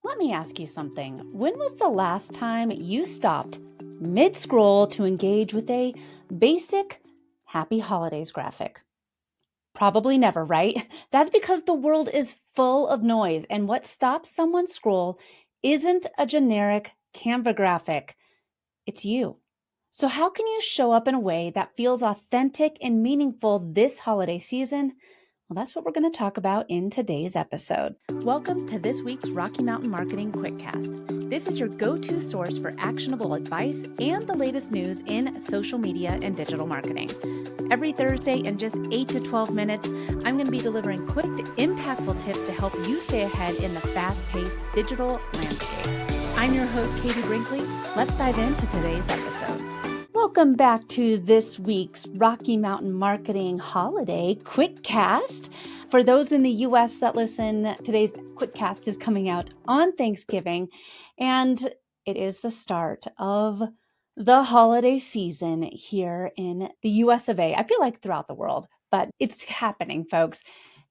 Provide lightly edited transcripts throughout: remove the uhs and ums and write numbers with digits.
Let me ask you something. When was the last time you stopped mid-scroll to engage with a basic Happy Holidays graphic? Probably never, right? That's because the world is full of noise, and what stops someone's scroll isn't a generic Canva graphic, it's you. So, how can you show up in a way that feels authentic and meaningful this holiday season? Well, that's what we're going to talk about in today's episode. Welcome to this week's Rocky Mountain Marketing Quickcast. This is your go-to source for actionable advice and the latest news in social media and digital marketing. Every Thursday, in just 8 to 12 minutes, I'm going to be delivering quick, impactful tips to help you stay ahead in the fast-paced digital landscape. I'm your host, Katie Brinkley. Let's dive into today's episode. Welcome back to this week's Rocky Mountain Marketing Holiday Quickcast. For those in the U.S. that listen, today's Quickcast is coming out on Thanksgiving, and it is the start of the holiday season here in the U.S. of A. I feel like throughout the world, but it's happening, folks.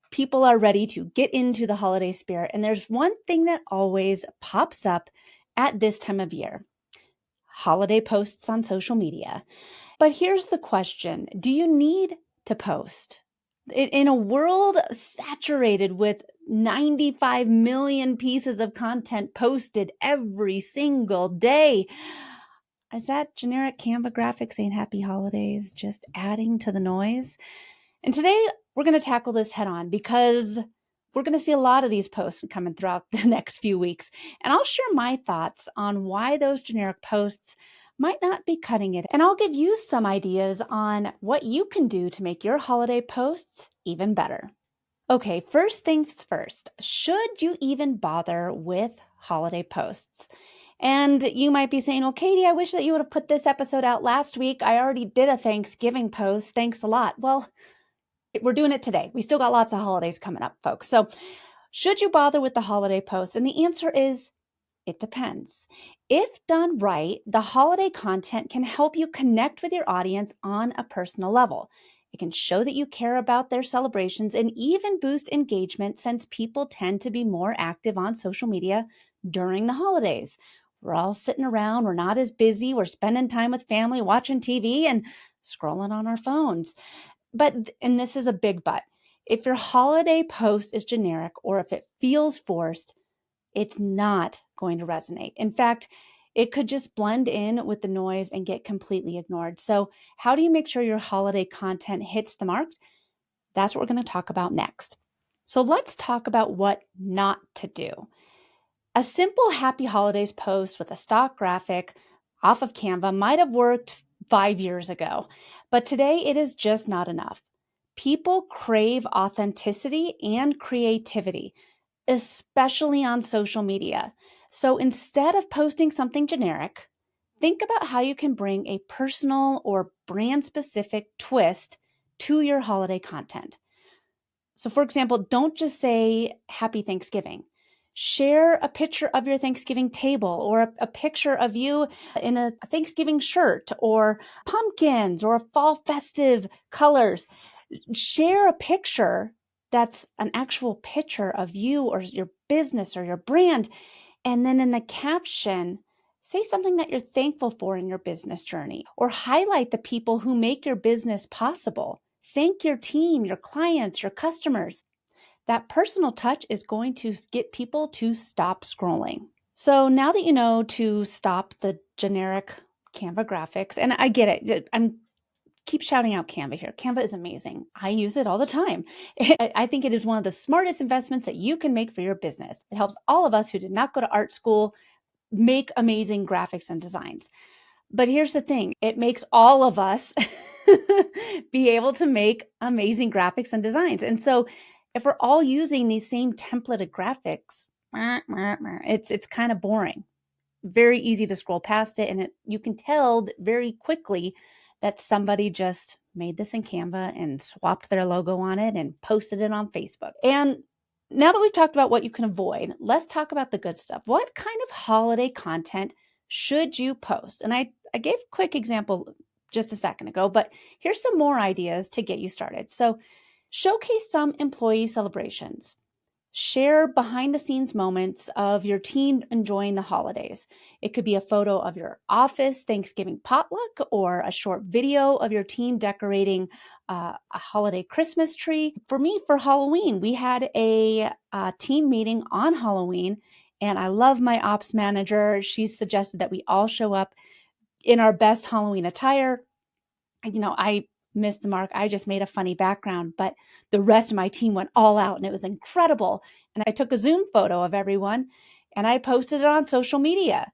People are ready to get into the holiday spirit, and there's one thing that always pops up at this time of year: holiday posts on social media. But here's the question: do you need to post? In a world saturated with 95 million pieces of content posted every single day, is that generic Canva graphic saying Happy Holidays just adding to the noise? And today we're going to tackle this head on, because we're going to see a lot of these posts coming throughout the next few weeks. And I'll share my thoughts on why those generic posts might not be cutting it. And I'll give you some ideas on what you can do to make your holiday posts even better. Okay, first things first, should you even bother with holiday posts? And you might be saying, well, Katie, I wish that you would have put this episode out last week. I already did a Thanksgiving post. Thanks a lot. Well, we're doing it today. We still got lots of holidays coming up, folks. So should you bother with the holiday posts? And the answer is, it depends. If done right, the holiday content can help you connect with your audience on a personal level. It can show that you care about their celebrations and even boost engagement, since people tend to be more active on social media during the holidays. We're all sitting around, we're not as busy, we're spending time with family, watching TV, and scrolling on our phones. But, and this is a big but, if your holiday post is generic or if it feels forced, it's not going to resonate. In fact, it could just blend in with the noise and get completely ignored. So how do you make sure your holiday content hits the mark? That's what we're going to talk about next. So let's talk about what not to do. A simple Happy Holidays post with a stock graphic off of Canva might have worked 5 years ago, but today it is just not enough. People crave authenticity and creativity, especially on social media. So instead of posting something generic, think about how you can bring a personal or brand-specific twist to your holiday content. So for example, don't just say Happy Thanksgiving. Share a picture of your Thanksgiving table, or a picture of you in a Thanksgiving shirt, or pumpkins, or fall festive colors. Share a picture that's an actual picture of you or your business or your brand. And then in the caption, say something that you're thankful for in your business journey, or highlight the people who make your business possible. Thank your team, your clients, your customers. That personal touch is going to get people to stop scrolling. So now that you know to stop the generic Canva graphics, and I get it, keep shouting out Canva here. Canva is amazing. I use it all the time. I think it is one of the smartest investments that you can make for your business. It helps all of us who did not go to art school make amazing graphics and designs. But here's the thing, it makes all of us be able to make amazing graphics and designs. And so if we're all using these same templated graphics, it's kind of boring. Very easy to scroll past it, and you can tell very quickly that somebody just made this in Canva and swapped their logo on it and posted it on Facebook. And now that we've talked about what you can avoid, let's talk about the good stuff. What kind of holiday content should you post? And I gave a quick example just a second ago, but here's some more ideas to get you started. So showcase some employee celebrations. Share behind the scenes moments of your team enjoying the holidays. It could be a photo of your office Thanksgiving potluck or a short video of your team decorating a holiday Christmas tree. For me, for Halloween, we had a team meeting on Halloween, and I love my ops manager. She suggested that we all show up in our best Halloween attire. I missed the mark. I just made a funny background, but the rest of my team went all out and it was incredible. And I took a Zoom photo of everyone and I posted it on social media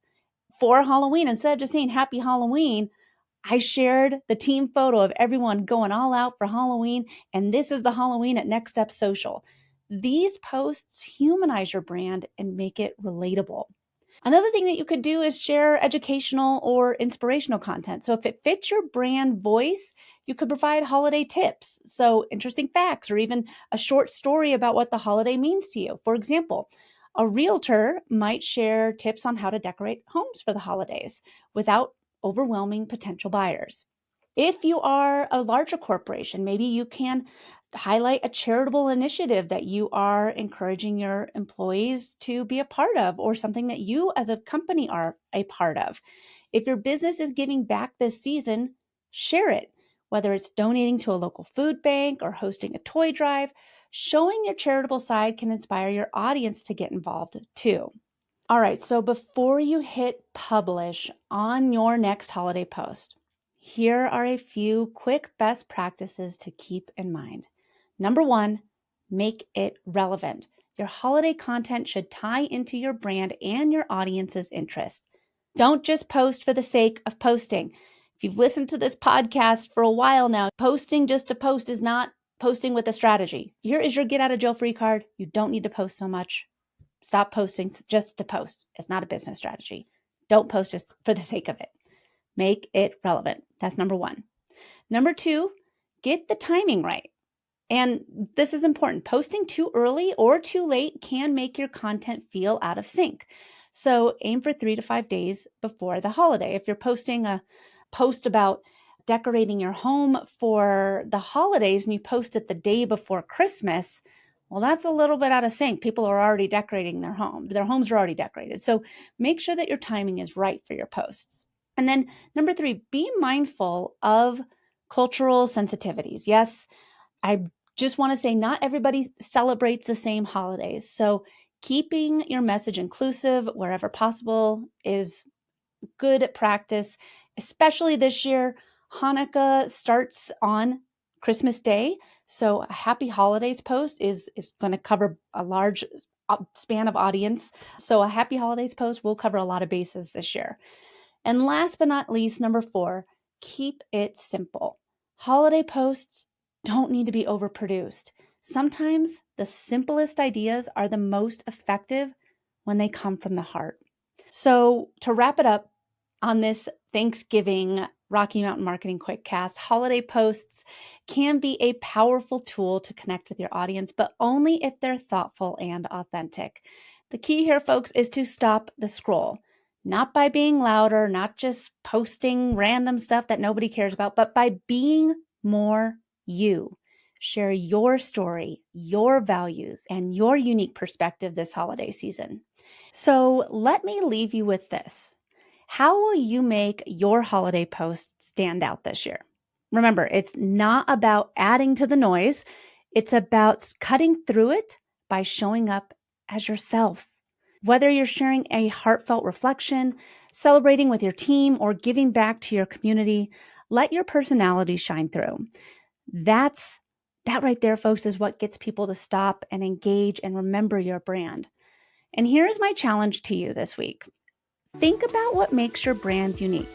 for Halloween. Instead of just saying happy Halloween, I shared the team photo of everyone going all out for Halloween. And this is the Halloween at Next Step Social. These posts humanize your brand and make it relatable. Another thing that you could do is share educational or inspirational content. So if it fits your brand voice, you could provide holiday tips. So interesting facts or even a short story about what the holiday means to you. For example, a realtor might share tips on how to decorate homes for the holidays without overwhelming potential buyers. If you are a larger corporation, maybe you can highlight a charitable initiative that you are encouraging your employees to be a part of, or something that you as a company are a part of. If your business is giving back this season, share it, whether it's donating to a local food bank or hosting a toy drive. Showing your charitable side can inspire your audience to get involved too. All right, so before you hit publish on your next holiday post, here are a few quick best practices to keep in mind. Number one, make it relevant. Your holiday content should tie into your brand and your audience's interest. Don't just post for the sake of posting. If you've listened to this podcast for a while now, posting just to post is not posting with a strategy. Here is your get out of jail free card. You don't need to post so much. Stop posting just to post. It's not a business strategy. Don't post just for the sake of it. Make it relevant. That's number one. Number two, get the timing right. And this is important. Posting too early or too late can make your content feel out of sync. So aim for 3 to 5 days before the holiday. If you're posting a post about decorating your home for the holidays and you post it the day before Christmas, well, that's a little bit out of sync. People are already decorating their home. Their homes are already decorated. So make sure that your timing is right for your posts. And then number three, be mindful of cultural sensitivities. Yes, I just want to say not everybody celebrates the same holidays. So keeping your message inclusive wherever possible is good practice, especially this year. Hanukkah starts on Christmas Day. So a happy holidays post is going to cover a large span of audience. So a happy holidays post will cover a lot of bases this year. And last but not least, number four, keep it simple. Holiday posts don't need to be overproduced. Sometimes the simplest ideas are the most effective when they come from the heart. So to wrap it up on this Thanksgiving Rocky Mountain Marketing Quickcast, holiday posts can be a powerful tool to connect with your audience, but only if they're thoughtful and authentic. The key here, folks, is to stop the scroll. Not by being louder, not just posting random stuff that nobody cares about, but by being more you. Share your story, your values, and your unique perspective this holiday season. So let me leave you with this. How will you make your holiday post stand out this year? Remember, it's not about adding to the noise. It's about cutting through it by showing up as yourself. Whether you're sharing a heartfelt reflection, celebrating with your team, or giving back to your community, let your personality shine through. That right there, folks, is what gets people to stop and engage and remember your brand. And here's my challenge to you this week. Think about what makes your brand unique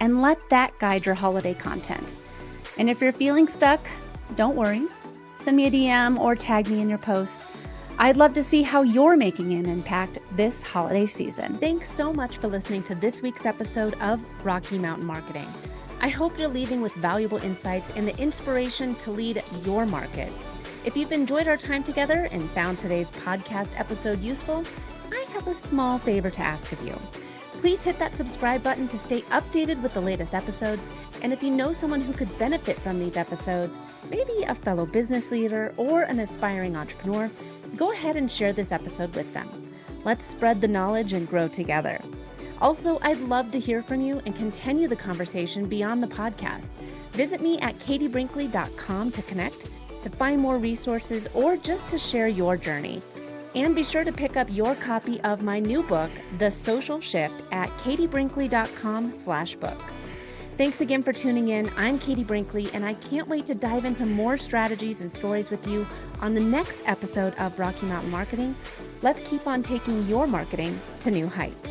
and let that guide your holiday content. And if you're feeling stuck, don't worry. Send me a DM or tag me in your post. I'd love to see how you're making an impact this holiday season. Thanks so much for listening to this week's episode of Rocky Mountain Marketing. I hope you're leaving with valuable insights and the inspiration to lead your market. If you've enjoyed our time together and found today's podcast episode useful, I have a small favor to ask of you. Please hit that subscribe button to stay updated with the latest episodes. And if you know someone who could benefit from these episodes, maybe a fellow business leader or an aspiring entrepreneur, go ahead and share this episode with them. Let's spread the knowledge and grow together. Also, I'd love to hear from you and continue the conversation beyond the podcast. Visit me at katiebrinkley.com to connect, to find more resources, or just to share your journey. And be sure to pick up your copy of my new book, The Social Shift, at katiebrinkley.com/book. Thanks again for tuning in. I'm Katie Brinkley, and I can't wait to dive into more strategies and stories with you on the next episode of Rocky Mountain Marketing. Let's keep on taking your marketing to new heights.